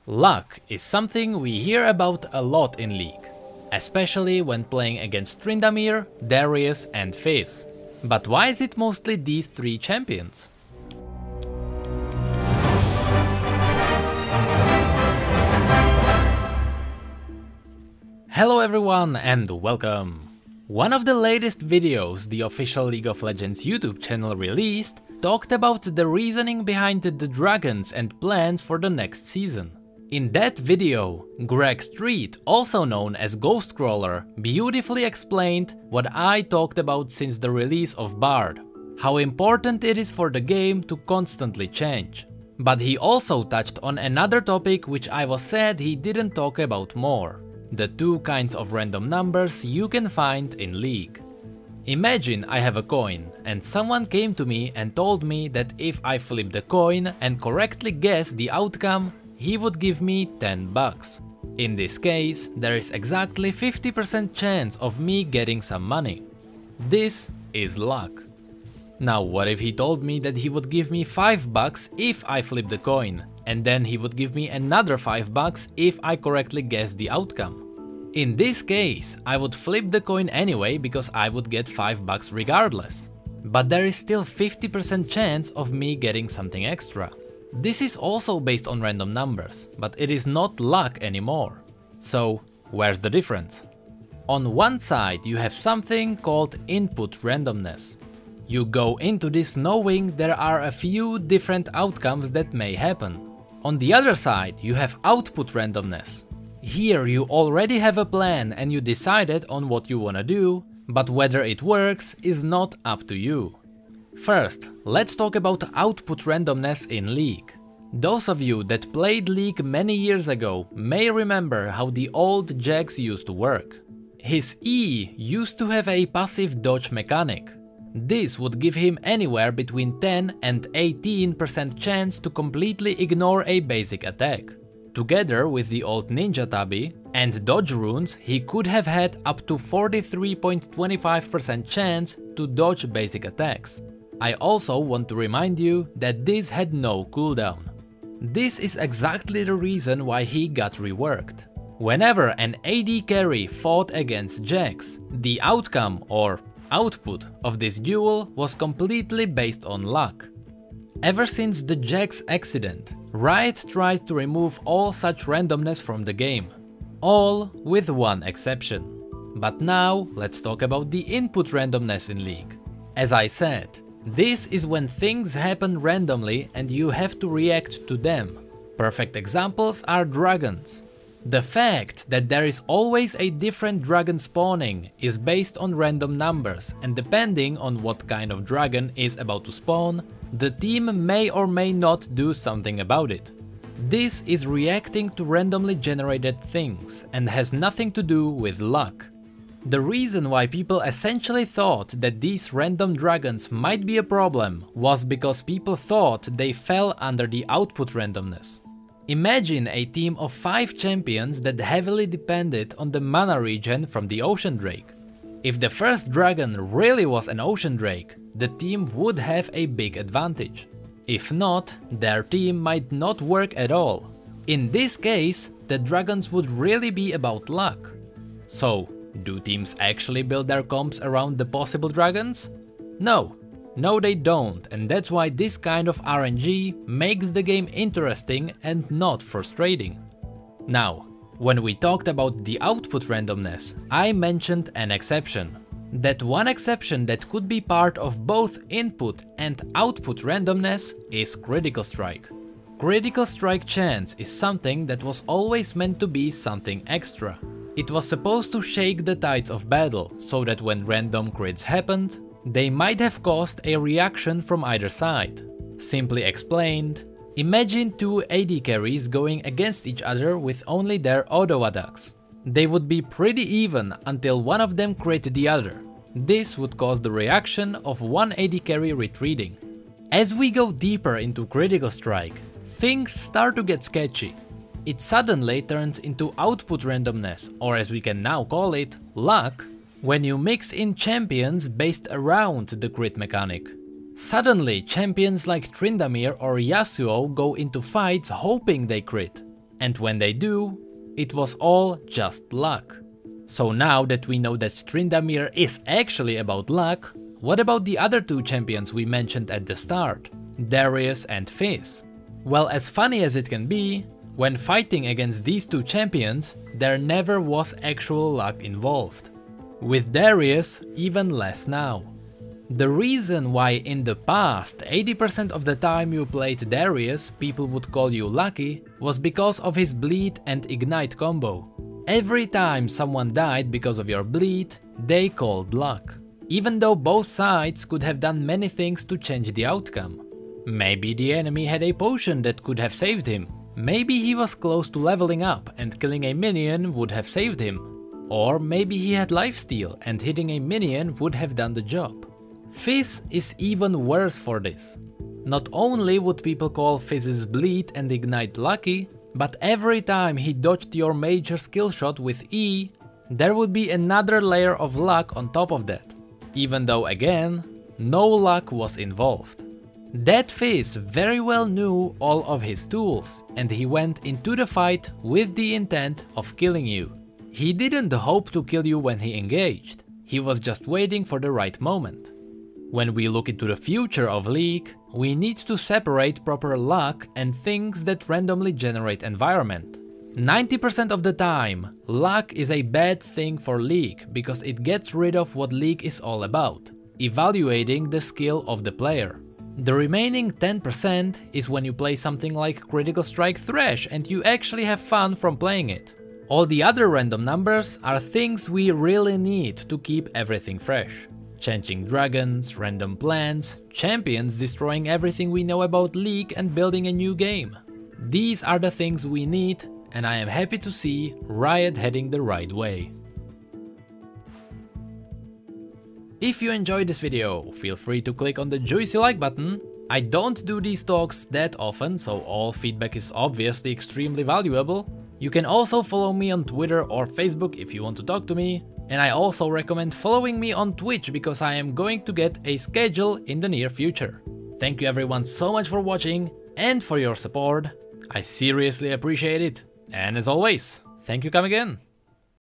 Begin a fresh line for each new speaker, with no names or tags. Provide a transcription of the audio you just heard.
Luck is something we hear about a lot in League, especially when playing against Tryndamere, Darius and Fizz. But why is it mostly these three champions? Hello everyone and welcome! One of the latest videos the official League of Legends YouTube channel released talked about the reasoning behind the dragons and plans for the next season. In that video, Greg Street, also known as Ghostcrawler, beautifully explained what I talked about since the release of Bard, how important it is for the game to constantly change. But he also touched on another topic which I was sad he didn't talk about more: the two kinds of random numbers you can find in League. Imagine I have a coin and someone came to me and told me that if I flip the coin and correctly guess the outcome, he would give me 10 bucks. In this case, there is exactly 50% chance of me getting some money. This is luck. Now what if he told me that he would give me 5 bucks if I flip the coin, and then he would give me another 5 bucks if I correctly guess the outcome? In this case, I would flip the coin anyway because I would get 5 bucks regardless. But there is still 50% chance of me getting something extra. This is also based on random numbers, but it is not luck anymore. So, where's the difference? On one side you have something called input randomness. You go into this knowing there are a few different outcomes that may happen. On the other side you have output randomness. Here you already have a plan and you decided on what you wanna do, but whether it works is not up to you. First, let's talk about output randomness in League. Those of you that played League many years ago may remember how the old Jax used to work. His E used to have a passive dodge mechanic. This would give him anywhere between 10 and 18% chance to completely ignore a basic attack. Together with the old ninja tabi and dodge runes, he could have had up to 43.25% chance to dodge basic attacks. I also want to remind you that this had no cooldown. This is exactly the reason why he got reworked. Whenever an AD carry fought against Jax, the outcome or output of this duel was completely based on luck. Ever since the Jax accident, Riot tried to remove all such randomness from the game. All with one exception. But now let's talk about the input randomness in League. As I said, this is when things happen randomly and you have to react to them. Perfect examples are dragons. The fact that there is always a different dragon spawning is based on random numbers, and depending on what kind of dragon is about to spawn, the team may or may not do something about it. This is reacting to randomly generated things and has nothing to do with luck. The reason why people essentially thought that these random dragons might be a problem was because people thought they fell under the output randomness. Imagine a team of 5 champions that heavily depended on the mana regen from the Ocean Drake. If the first dragon really was an Ocean Drake, the team would have a big advantage. If not, their team might not work at all. In this case, the dragons would really be about luck. So, do teams actually build their comps around the possible dragons? No. No, they don't, and that's why this kind of RNG makes the game interesting and not frustrating. Now, when we talked about the output randomness, I mentioned an exception. That one exception that could be part of both input and output randomness is critical strike. Critical strike chance is something that was always meant to be something extra. It was supposed to shake the tides of battle, so that when random crits happened, they might have caused a reaction from either side. Simply explained, imagine two AD carries going against each other with only their auto attacks. They would be pretty even until one of them crit the other. This would cause the reaction of one AD carry retreating. As we go deeper into critical strike, things start to get sketchy. It suddenly turns into output randomness, or as we can now call it, luck, when you mix in champions based around the crit mechanic. Suddenly champions like Tryndamere or Yasuo go into fights hoping they crit, and when they do, it was all just luck. So now that we know that Tryndamere is actually about luck, what about the other two champions we mentioned at the start, Darius and Fizz? Well, as funny as it can be, when fighting against these two champions, there never was actual luck involved. With Darius, even less now. The reason why in the past 80% of the time you played Darius people would call you lucky was because of his bleed and ignite combo. Every time someone died because of your bleed, they called luck. Even though both sides could have done many things to change the outcome. Maybe the enemy had a potion that could have saved him. Maybe he was close to leveling up and killing a minion would have saved him. Or maybe he had lifesteal and hitting a minion would have done the job. Fizz is even worse for this. Not only would people call Fizz's bleed and ignite lucky, but every time he dodged your major skill shot with E, there would be another layer of luck on top of that. Even though again, no luck was involved. That Fizz very well knew all of his tools, and he went into the fight with the intent of killing you. He didn't hope to kill you when he engaged, he was just waiting for the right moment. When we look into the future of League, we need to separate proper luck and things that randomly generate environment. 90% of the time, luck is a bad thing for League because it gets rid of what League is all about, evaluating the skill of the player. The remaining 10% is when you play something like Critical Strike Thresh and you actually have fun from playing it. All the other random numbers are things we really need to keep everything fresh. Changing dragons, random plants, champions destroying everything we know about League and building a new game. These are the things we need, and I am happy to see Riot heading the right way. If you enjoyed this video, feel free to click on the juicy like button. I don't do these talks that often, so all feedback is obviously extremely valuable. You can also follow me on Twitter or Facebook if you want to talk to me. And I also recommend following me on Twitch because I am going to get a schedule in the near future. Thank you everyone so much for watching and for your support. I seriously appreciate it. And as always, thank you come again.